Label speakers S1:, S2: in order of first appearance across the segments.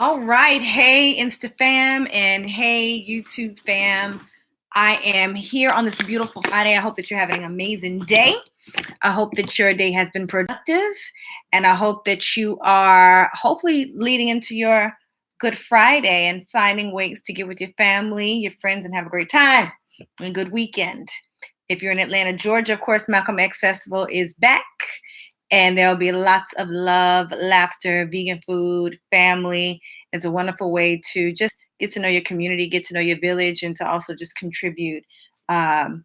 S1: All right. Hey, Insta fam, and hey, YouTube fam. I am here on this beautiful Friday. I hope that you're having an amazing day. I hope that your day has been productive, and I hope that you are hopefully leading into your Good Friday and finding ways to get with your family, your friends, and have a great time and a good weekend. If you're in Atlanta, Georgia, of course, Malcolm X Festival is back, and there'll be lots of love, laughter, vegan food, family. It's a wonderful way to just get to know your community, get to know your village, and to also just contribute um,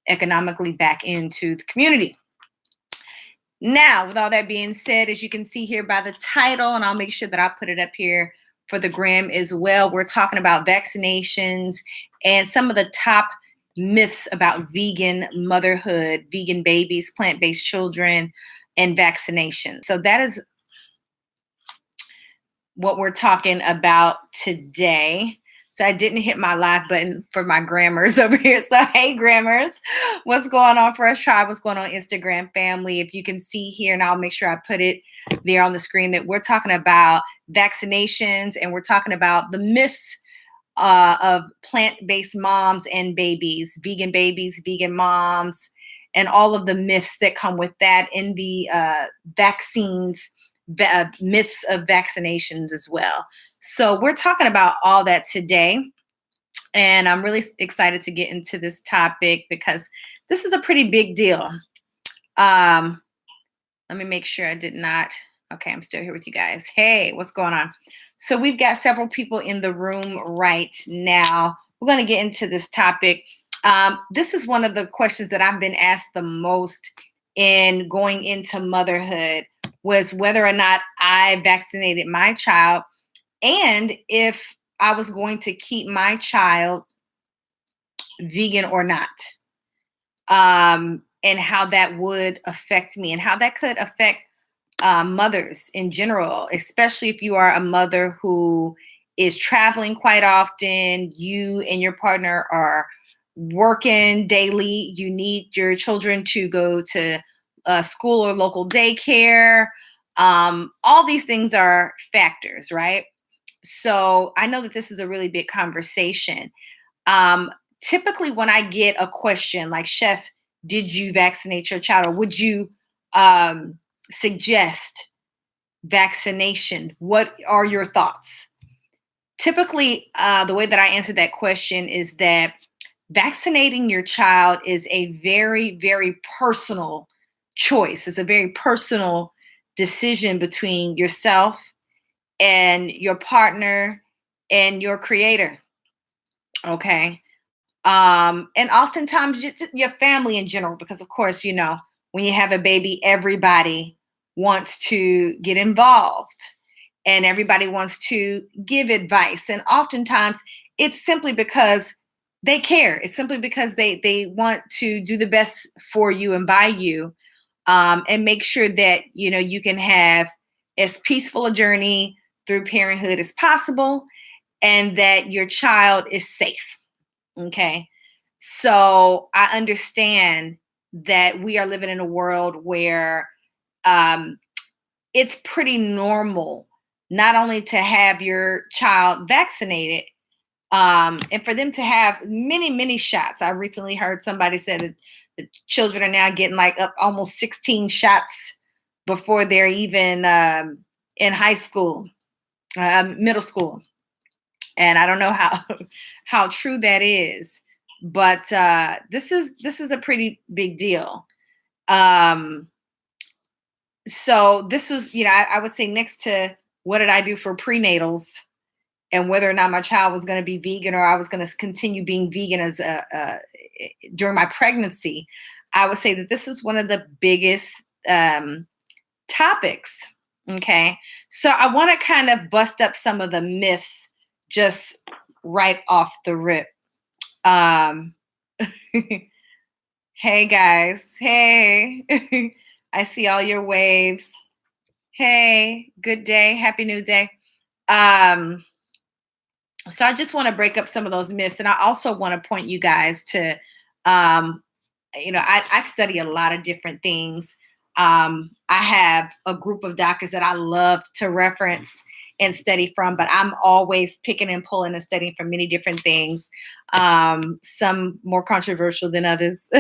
S1: economically back into the community. Now, with all that being said, as you can see here by the title, and I'll make sure that I put it up here for the gram as well, we're talking about vaccinations and some of the top myths about vegan motherhood, vegan babies, plant based children, and vaccination. So that is what we're talking about today. So I didn't hit my live button for my grammars over here. So hey grammars, what's going on for us tribe? What's going on Instagram family? If you can see here, and I'll make sure I put it there on the screen, that we're talking about vaccinations and we're talking about the myths of plant-based moms and babies, vegan moms, and all of the myths that come with that in the vaccines myths of vaccinations as well. So we're talking about all that today. And I'm really excited to get into this topic because this is a pretty big deal. Um, Let me make sure I did not. Okay, I'm still here with you guys. Hey, what's going on? So we've got several people in the room right now. We're going to get into this topic. This is one of the questions that I've been asked the most in going into motherhood, was whether or not I vaccinated my child and if I was going to keep my child vegan or not. And how that would affect me and how that could affect mothers in general, especially if you are a mother who is traveling quite often. You and your partner are working daily. You need your children to go to school or local daycare. All these things are factors, right? So I know that this is a really big conversation. Um, Typically, when I get a question like, Chef, did you vaccinate your child? Or would you suggest vaccination? What are your thoughts? Typically, the way that I answer that question is that vaccinating your child is a very, very personal choice. It's a very personal decision between yourself and your partner and your creator. Okay. And oftentimes your family in general, because of course, when you have a baby, everybody wants to get involved and everybody wants to give advice. And oftentimes it's simply because they care. It's simply because they want to do the best for you and by you, and make sure that, you can have as peaceful a journey through parenthood as possible and that your child is safe. Okay. So I understand that we are living in a world where um, it's pretty normal not only to have your child vaccinated, and for them to have many, many shots. I recently heard somebody said that the children are now getting like up almost 16 shots before they're even in high school, middle school. And I don't know how how true that is, but this is a pretty big deal. Um, so this was, I would say next to what did I do for prenatals and whether or not my child was going to be vegan or I was going to continue being vegan as during my pregnancy, I would say that this is one of the biggest topics. Okay, so I want to kind of bust up some of the myths just right off the rip. Um, hey guys, hey, I see all your waves. Hey, good day, happy new day. Um, so I just want to break up some of those myths, and I also want to point you guys to, um, I study a lot of different things. I have a group of doctors that I love to reference, and study from, but I'm always picking and pulling and studying from many different things, some more controversial than others.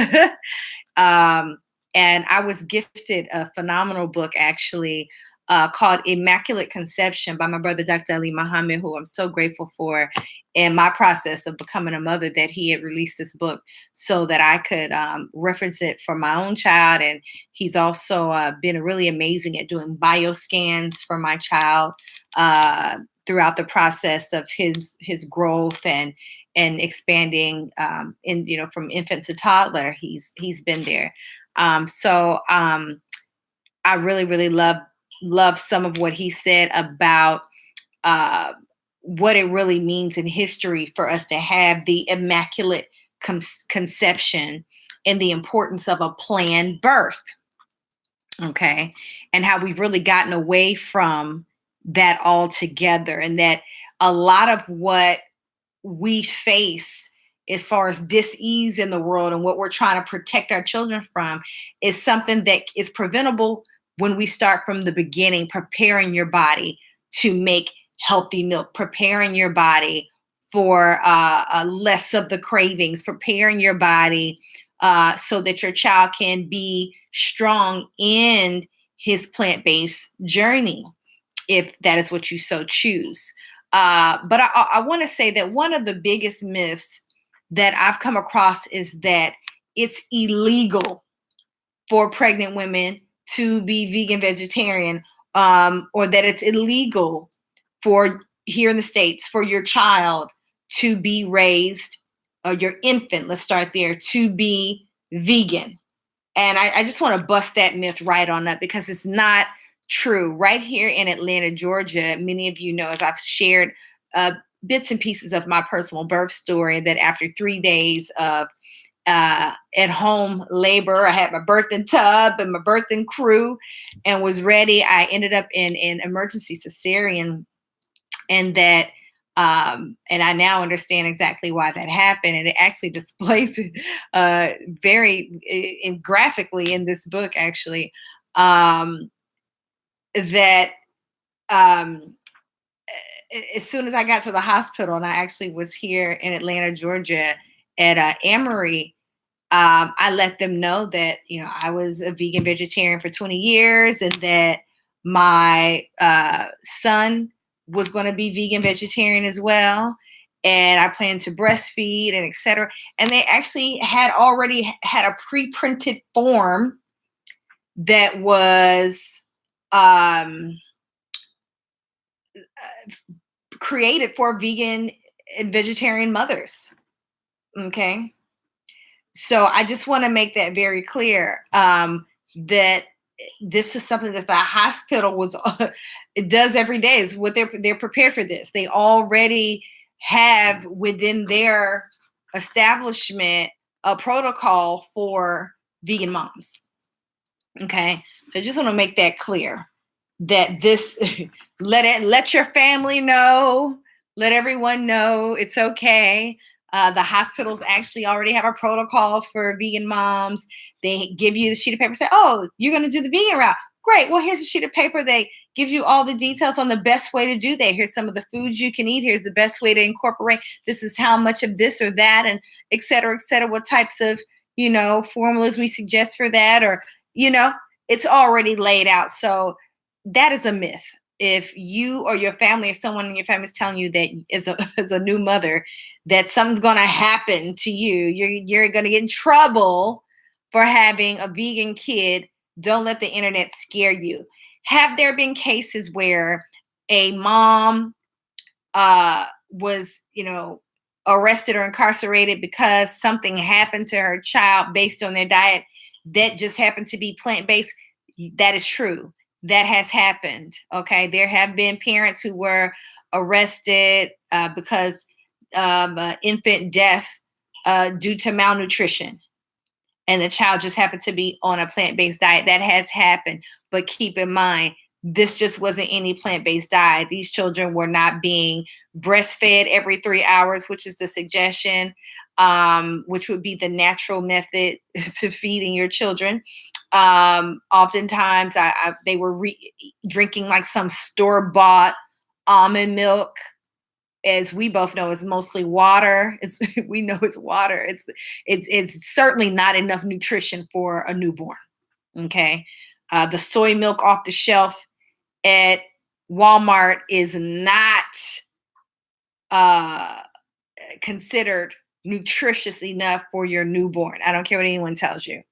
S1: um, and I was gifted a phenomenal book, actually, called Immaculate Conception by my brother, Dr. Ali Muhammad, who I'm so grateful for in my process of becoming a mother, that he had released this book so that I could reference it for my own child. And he's also been really amazing at doing bioscans for my child throughout the process of his growth and expanding in, from infant to toddler. He's been there. I really, really love some of what he said about uh, what it really means in history for us to have the immaculate conception and the importance of a planned birth. Okay. And how we've really gotten away from that altogether, and that a lot of what we face as far as dis-ease in the world and what we're trying to protect our children from is something that is preventable when we start from the beginning, preparing your body to make healthy milk, preparing your body for less of the cravings, preparing your body so that your child can be strong in his plant-based journey, if that is what you so choose. But I want to say that one of the biggest myths that I've come across is that it's illegal for pregnant women to be vegan vegetarian, or that it's illegal for here in the States for your child to be raised, or your infant, let's start there, to be vegan. And I just want to bust that myth right on up, because it's not true. Right here in Atlanta, Georgia, many of you know, as I've shared bits and pieces of my personal birth story, that after 3 days of at home labor, I had my birthing tub and my birthing crew and was ready. I ended up in emergency cesarean, and that and I now understand exactly why that happened, and it actually displays it very graphically in this book, actually. That um, as soon as I got to the hospital, and I actually was here in Atlanta, Georgia, at Emory, I let them know that I was a vegan vegetarian for 20 years, and that my son was going to be vegan vegetarian as well, and I planned to breastfeed and etc. And they actually had already had a pre-printed form that was um, created for vegan and vegetarian mothers. Okay. So I just want to make that very clear, that this is something that the hospital was it does every day. Is what they're prepared for this. They already have within their establishment a protocol for vegan moms. Okay, so I just want to make that clear, that this let your family know, let everyone know it's okay. The hospitals actually already have a protocol for vegan moms. They give you the sheet of paper, say, oh, you're going to do the vegan route. Great. Well, here's a sheet of paper. They give you all the details on the best way to do that. Here's some of the foods you can eat. Here's the best way to incorporate. This is how much of this or that, and et cetera, what types of, formulas we suggest for that, or, it's already laid out. So that is a myth. If you or your family or someone in your family is telling you that as a new mother, that something's going to happen to you, you're going to get in trouble for having a vegan kid, don't let the internet scare you. Have there been cases where a mom was, arrested or incarcerated because something happened to her child based on their diet that just happened to be plant-based? That is true. That has happened. Okay. There have been parents who were arrested because of infant death due to malnutrition, and the child just happened to be on a plant-based diet. That has happened. But keep in mind, this just wasn't any plant-based diet. These children were not being breastfed every 3 hours, which is the suggestion, which would be the natural method to feeding your children. Oftentimes, they were drinking like some store-bought Almond milk, as we both know, is mostly water. We know it's water. It's certainly not enough nutrition for a newborn. Okay, the soy milk off the shelf at Walmart is not uh, considered nutritious enough for your newborn. I don't care what anyone tells you.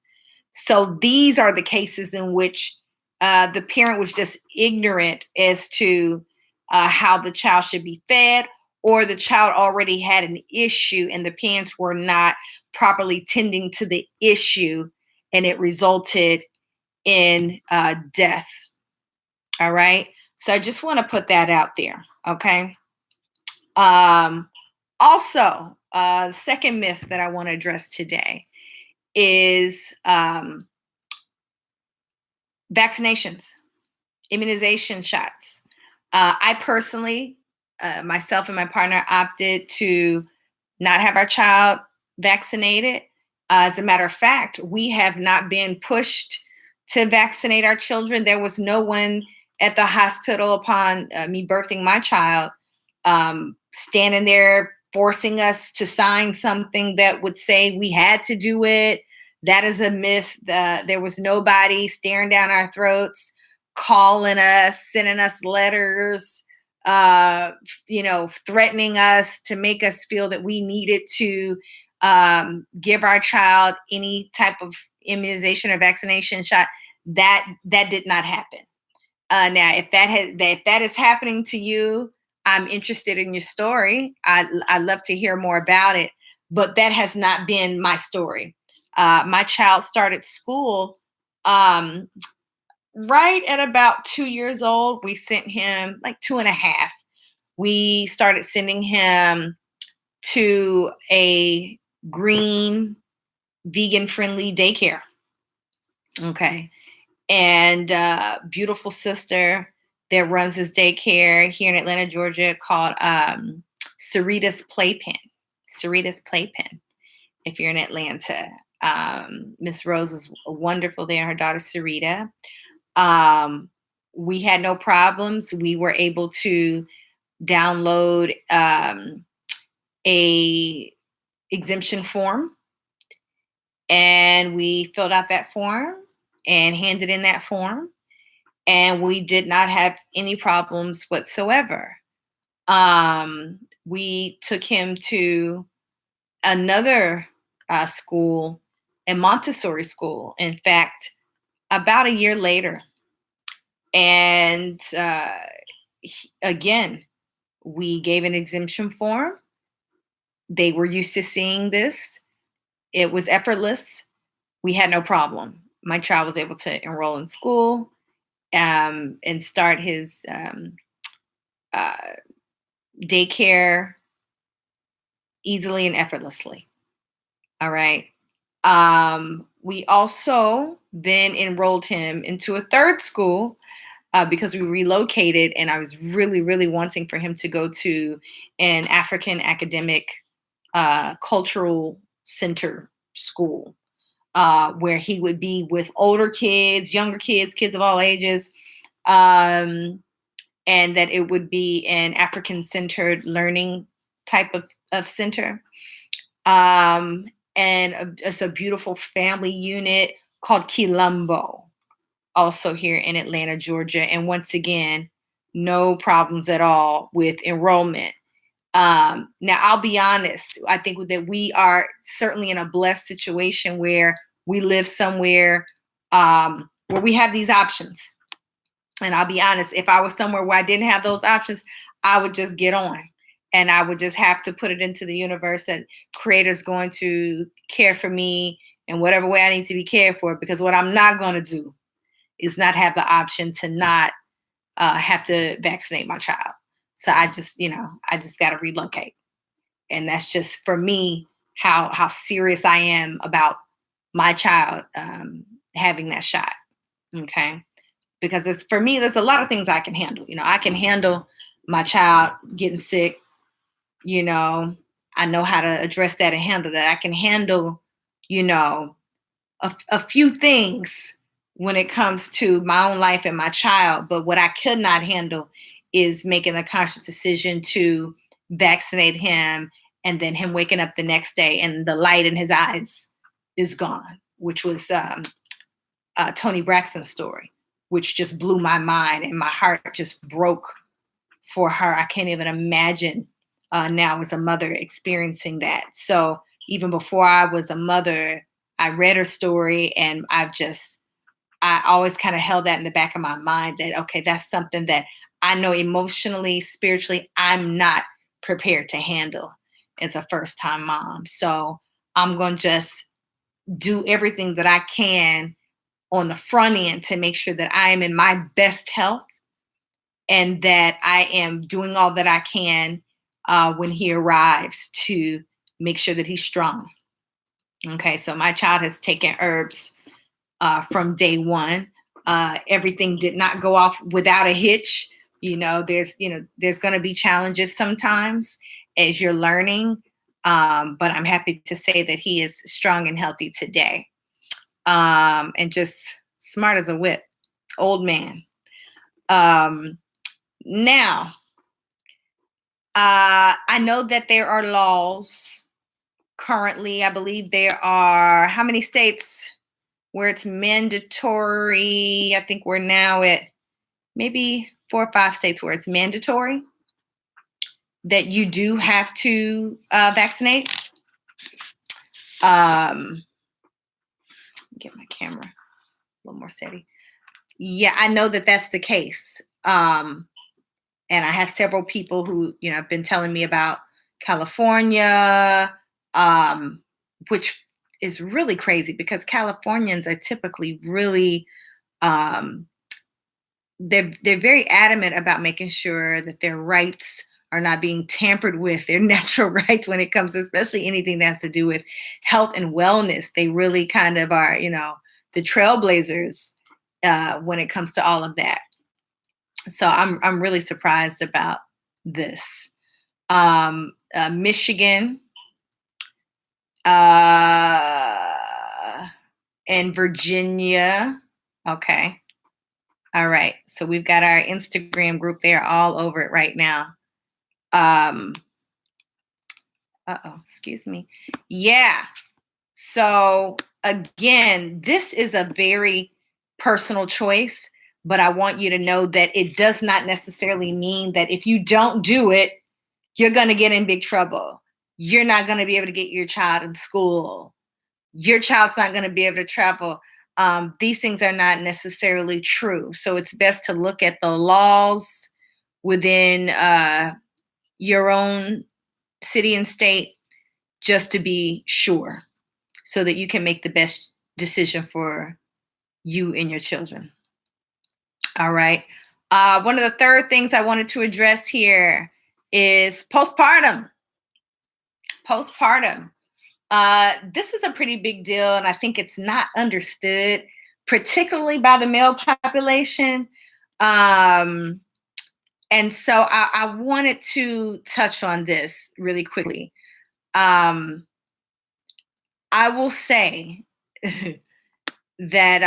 S1: So these are the cases in which the parent was just ignorant as to how the child should be fed, or the child already had an issue and the parents were not properly tending to the issue, and it resulted in death. All right. So I just want to put that out there. Okay. Um, Also, the second myth that I want to address today is vaccinations, immunization shots. I personally, myself and my partner, opted to not have our child vaccinated. As a matter of fact, we have not been pushed to vaccinate our children. There was no one at the hospital upon me birthing my child standing there forcing us to sign something that would say we had to do it. That is a myth. There was nobody staring down our throats, calling us, sending us letters, threatening us to make us feel that we needed to give our child any type of immunization or vaccination shot. That did not happen. Now, if that is happening to you, I'm interested in your story. I love to hear more about it, but that has not been my story. My child started school um, right at about 2 years old. We sent him like two and a half. We started sending him to a green, vegan friendly daycare. Okay. And beautiful sister that runs this daycare here in Atlanta, Georgia, called Sarita's Playpen. Sarita's Playpen. If you're in Atlanta, Miss Rose is wonderful there. Her daughter Sarita. We had no problems. We were able to download a exemption form, and we filled out that form and handed in that form, and we did not have any problems whatsoever. We took him to another school, a Montessori school, in fact, about a year later. And again, we gave an exemption form. They were used to seeing this. It was effortless. We had no problem. My child was able to enroll in school and start his uh, daycare easily and effortlessly. All right. We also then enrolled him into a third school because we relocated, and I was really, really wanting for him to go to an African academic cultural center school where he would be with older kids, younger kids, kids of all ages, and that it would be an African centered learning type of center. And it's a beautiful family unit called Quilombo, also here in Atlanta, Georgia. And once again, no problems at all with enrollment. Now, I'll be honest, I think that we are certainly in a blessed situation where we live somewhere where we have these options. And I'll be honest, if I was somewhere where I didn't have those options, I would just get on. And I would just have to put it into the universe that Creator's going to care for me in whatever way I need to be cared for. Because what I'm not going to do is not have the option to not have to vaccinate my child. So I just got to relocate. And that's just for me how serious I am about my child having that shot. Okay. Because it's for me, there's a lot of things I can handle. I can handle my child getting sick. I know how to address that and handle that. I can handle, a few things when it comes to my own life and my child. But what I could not handle is making a conscious decision to vaccinate him, and then him waking up the next day and the light in his eyes is gone, which was Tony Braxton's story, which just blew my mind and my heart just broke for her. I can't even imagine now as a mother experiencing that. So even before I was a mother, I read her story, and I always kind of held that in the back of my mind that, okay, that's something that I know emotionally, spiritually, I'm not prepared to handle as a first time mom. So I'm going to just do everything that I can on the front end to make sure that I am in my best health and that I am doing all that I can when he arrives to make sure that he's strong. Okay, so my child has taken herbs from day one. Everything did not go off without a hitch. There's going to be challenges sometimes as you're learning, but I'm happy to say that he is strong and healthy today, and just smart as a whip, old man. Now, I know that there are laws currently. I believe there are how many states where it's mandatory? I think we're now at maybe 4 or 5 states where it's mandatory that you do have to vaccinate. Get my camera a little more steady. Yeah, I know that that's the case. And I have several people who, have been telling me about California, which is really crazy because Californians are typically really, they're very adamant about making sure that their rights are not being tampered with, their natural rights when it comes to especially anything that has to do with health and wellness. They really kind of are, the trailblazers when it comes to all of that. So I'm really surprised about this. Michigan and Virginia. Okay. All right. So we've got our Instagram group. They're all over it right now. Excuse me. Yeah. So again, this is a very personal choice, but I want you to know that it does not necessarily mean that if you don't do it, you're going to get in big trouble. You're not going to be able to get your child in school. Your child's not going to be able to travel. These things are not necessarily true. So it's best to look at the laws within your own city and state just to be sure so that you can make the best decision for you and your children. All right. One of the third things I wanted to address here is postpartum. Postpartum. This is a pretty big deal, and I think it's not understood, particularly by the male population. And so I wanted to touch on this really quickly. I will say that,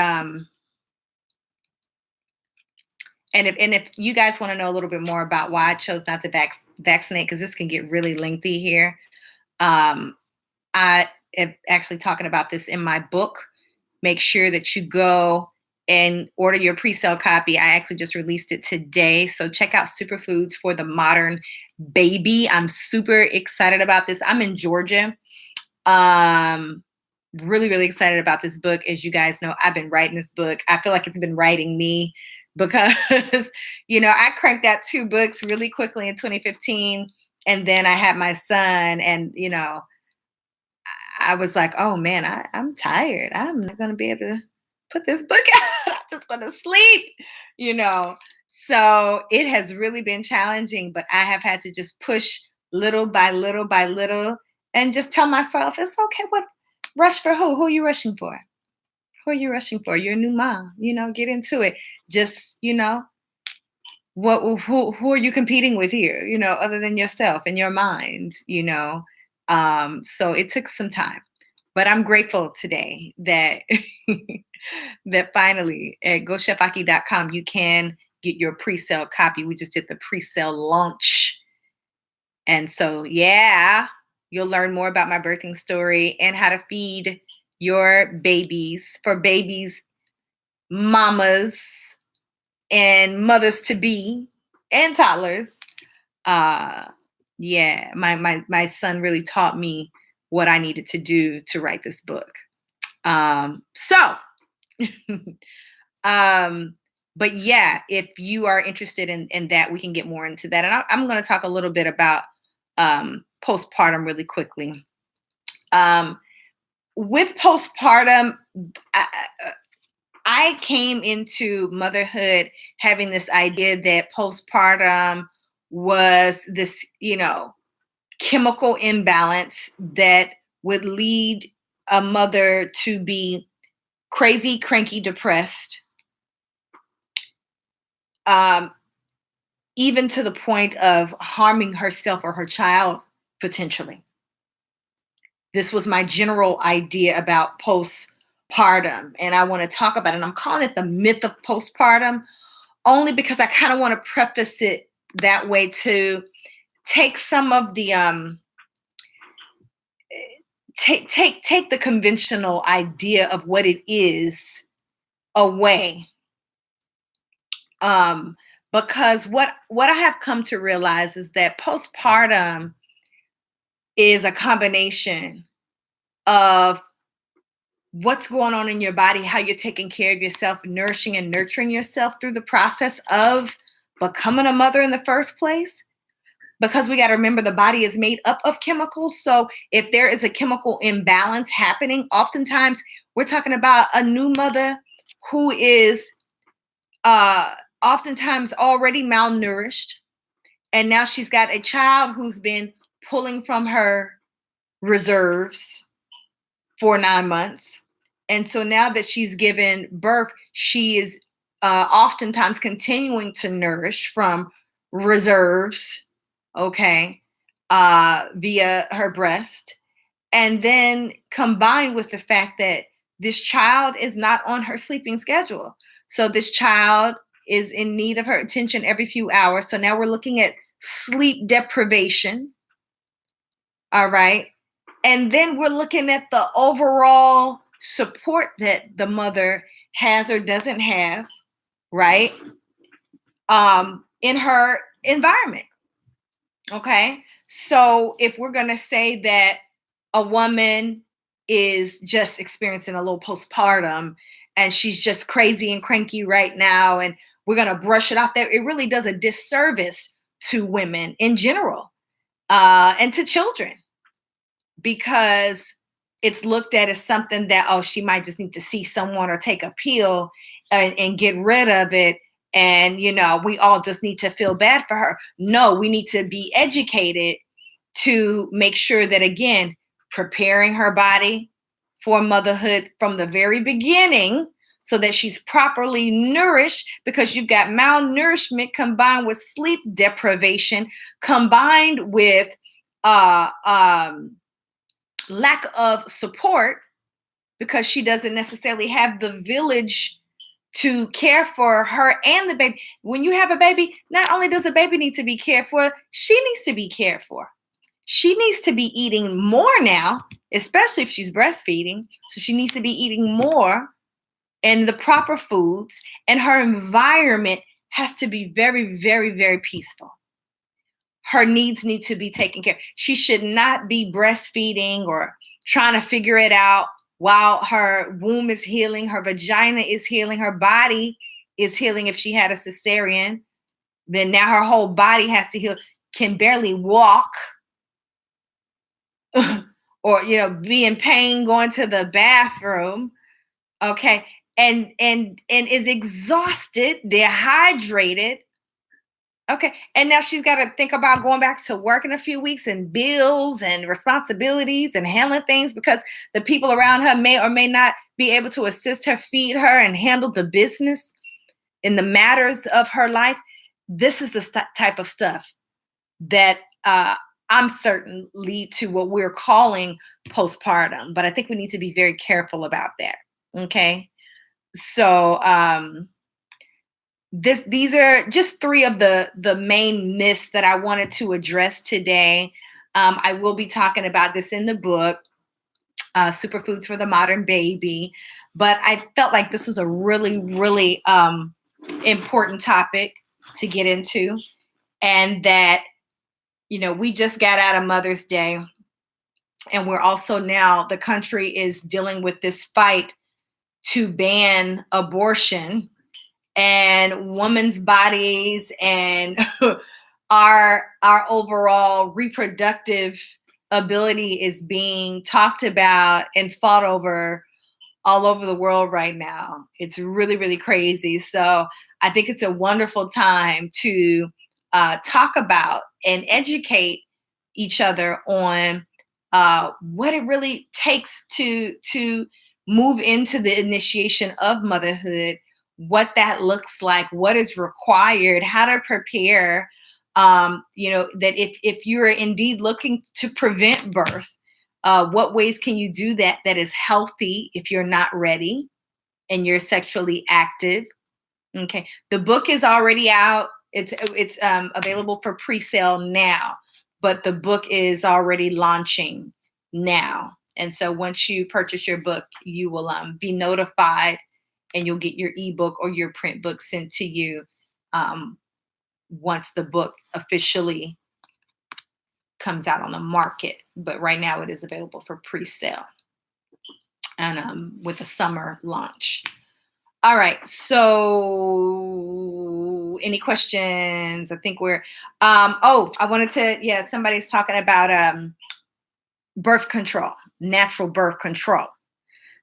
S1: and if you guys want to know a little bit more about why I chose not to vaccinate, because this can get really lengthy here. I am actually talking about this in my book. Make sure that you go and order your pre-sale copy. I actually just released it today. So check out Superfoods for the Modern Baby. I'm super excited about this. I'm in Georgia. Really, really excited about this book. As you guys know, I've been writing this book. I feel like it's been writing me because, I cranked out 2 books really quickly in 2015. And then I had my son and, I was like, oh man, I'm tired. I'm not going to be able to put this book out. I just want to sleep. So it has really been challenging, but I have had to just push little by little by little and just tell myself, it's okay. What rush for who? Who are you rushing for? Who are you rushing for? You're a new mom, get into it. Just, who are you competing with here, other than yourself and your mind, so it took some time, but I'm grateful today that that finally at GoChefAhki.com you can get your pre-sale copy. We just did the pre-sale launch. And so, yeah, you'll learn more about my birthing story and how to feed your babies for babies, mamas, and mothers to be, and toddlers. Uh, yeah, my son really taught me what I needed to do to write this book. So, um, but yeah, if you are interested in that, we can get more into that. And I'm going to talk a little bit about postpartum really quickly. With postpartum, I, I came into motherhood having this idea that postpartum was this, chemical imbalance that would lead a mother to be crazy, cranky, depressed, um, even to the point of harming herself or her child potentially. This was my general idea about postpartum, and I want to talk about it. And I'm calling it the myth of postpartum only because I kind of want to preface it that way to take some of the take the conventional idea of what it is away. Because what I have come to realize is that postpartum is a combination of what's going on in your body, how you're taking care of yourself, nourishing and nurturing yourself through the process of becoming a mother in the first place. Because we got to remember the body is made up of chemicals. So if there is a chemical imbalance happening, oftentimes we're talking about a new mother who is oftentimes already malnourished. And now she's got a child who's been pulling from her reserves for 9 months. And so now that she's given birth, she is oftentimes continuing to nourish from reserves, okay, via her breast. And then combined with the fact that this child is not on her sleeping schedule. So this child is in need of her attention every few hours. So now we're looking at sleep deprivation. All right. And then we're looking at the overall support that the mother has or doesn't have, right? In her environment. Okay. So if we're going to say that a woman is just experiencing a little postpartum and she's just crazy and cranky right now, and we're going to brush it off, that it really does a disservice to women in general and to children, because it's looked at as something that, oh, she might just need to see someone or take a pill and get rid of it. And, we all just need to feel bad for her. No, we need to be educated to make sure that, again, preparing her body for motherhood from the very beginning so that she's properly nourished, because you've got malnourishment combined with sleep deprivation, combined with lack of support, because she doesn't necessarily have the village to care for her and the baby. When you have a baby, not only does the baby need to be cared for, she needs to be cared for. She needs to be eating more now, especially if she's breastfeeding. So she needs to be eating more and the proper foods, and her environment has to be very, very, very peaceful. Her needs need to be taken care of. She should not be breastfeeding or trying to figure it out while her womb is healing, her vagina is healing, her body is healing. If she had a cesarean, then now her whole body has to heal, can barely walk, or be in pain going to the bathroom, okay, and is exhausted, dehydrated. Okay. And now she's got to think about going back to work in a few weeks, and bills and responsibilities and handling things, because the people around her may or may not be able to assist her, feed her, and handle the business in the matters of her life. This is the type of stuff that I'm certain lead to what we're calling postpartum. But I think we need to be very careful about that. Okay. So, these are just three of the main myths that I wanted to address today. I will be talking about this in the book, Superfoods for the Modern Baby. But I felt like this was a really, really important topic to get into, and that we just got out of Mother's Day, and we're also now the country is dealing with this fight to ban abortion, and women's bodies and our overall reproductive ability is being talked about and fought over all over the world right now. It's really, really crazy. So I think it's a wonderful time to talk about and educate each other on what it really takes to move into the initiation of motherhood, what that looks like, what is required, how to prepare. That if you're indeed looking to prevent birth, what ways can you do that is healthy if you're not ready and you're sexually active? Okay, the book is already out. It's available for pre-sale now, but the book is already launching now. And so once you purchase your book, you will be notified, and you'll get your ebook or your print book sent to you um, once the book officially comes out on the market. But right now, it is available for pre-sale and with a summer launch. All right. So, any questions? I think we're. I wanted to. Yeah, somebody's talking about birth control, natural birth control.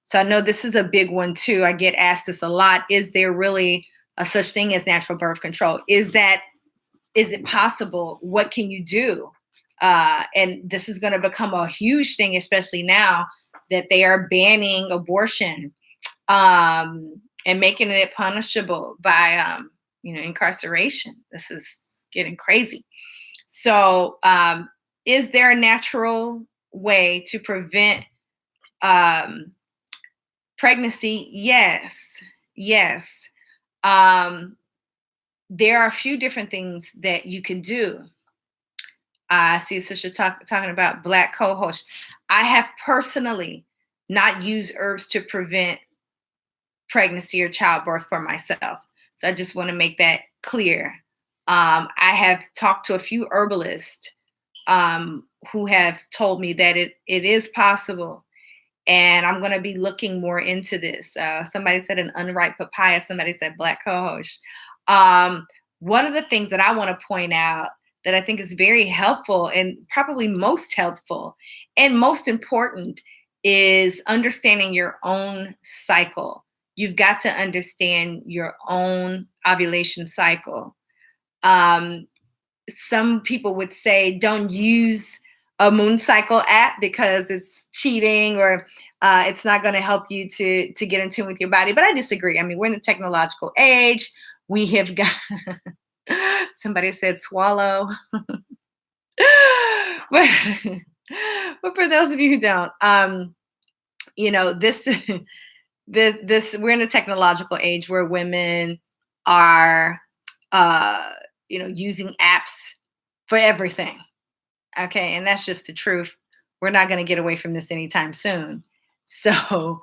S1: So I know this is a big one too. I get asked this a lot. Is there really a such thing as natural birth control? Is it possible? What can you do? And this is going to become a huge thing, especially now that they are banning abortion, and making it punishable by incarceration. This is getting crazy. So, is there a natural way to prevent um, pregnancy? Yes, yes. Um, there are a few different things that you can do. I see sister talking about black co-host. I have personally not used herbs to prevent pregnancy or childbirth for myself. So I just want to make that clear. I have talked to a few herbalists who have told me that it is possible. And I'm going to be looking more into this. Somebody said an unripe papaya. Somebody said black cohosh. Um, One of the things that I want to point out that I think is very helpful, and probably most helpful and most important, is understanding your own cycle. You've got to understand your own ovulation cycle. Um, some people would say don't use a moon cycle app because it's cheating, or it's not going to help you to get in tune with your body. But I disagree. I mean, we're in the technological age. We have got somebody said swallow. but, but for those of you who don't, this this we're in a technological age where women are using apps for everything. Okay, and that's just the truth. We're not going to get away from this anytime soon. So,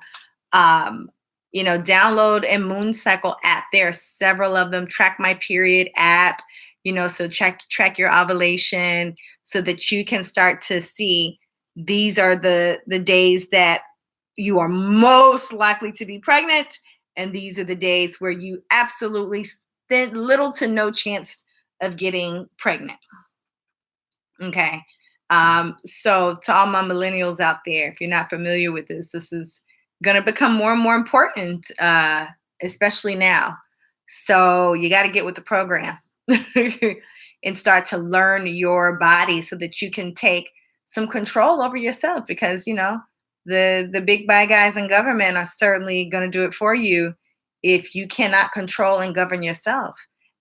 S1: download a moon cycle app. There are several of them. Track My Period app. So track your ovulation so that you can start to see these are the days that you are most likely to be pregnant, and these are the days where you absolutely stand little to no chance of getting pregnant. Okay. So to all my millennials out there, if you're not familiar with this is going to become more and more important, especially now. So you got to get with the program and start to learn your body so that you can take some control over yourself, because, the big bad guys in government are certainly going to do it for you if you cannot control and govern yourself.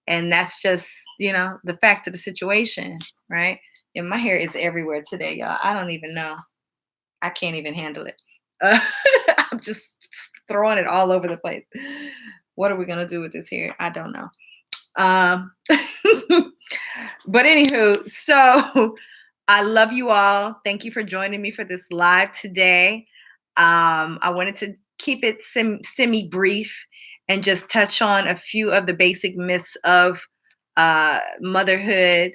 S1: And that's just, the fact of the situation, right? And my hair is everywhere today, y'all. I don't even know. I can't even handle it. I'm just throwing it all over the place. What are we going to do with this hair? I don't know. Um, but anywho, so I love you all. Thank you for joining me for this live today. I wanted to keep it semi brief and just touch on a few of the basic myths of motherhood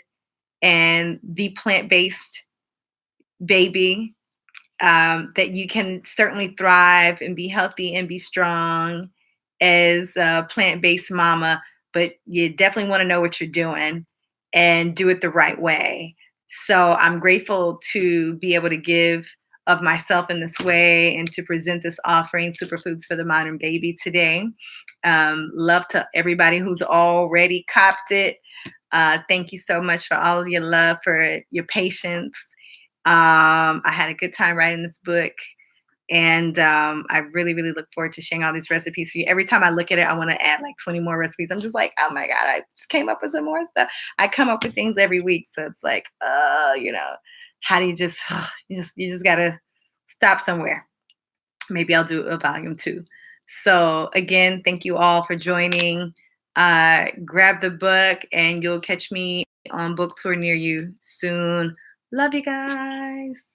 S1: and the plant based baby, that you can certainly thrive and be healthy and be strong as a plant-based mama, but you definitely want to know what you're doing and do it the right way. So I'm grateful to be able to give of myself in this way and to present this offering, Superfoods for the Modern Baby, today. Love to everybody who's already copped it. Thank you so much for all of your love, for your patience. I had a good time writing this book, and I really, really look forward to sharing all these recipes for you. Every time I look at it, I want to add like 20 more recipes. I'm just like, oh my God, I just came up with some more stuff. I come up with things every week. So it's like, how do you just, you just got to stop somewhere. Maybe I'll do a volume two. So again, thank you all for joining. Grab the book and you'll catch me on book tour near you soon. Love you guys.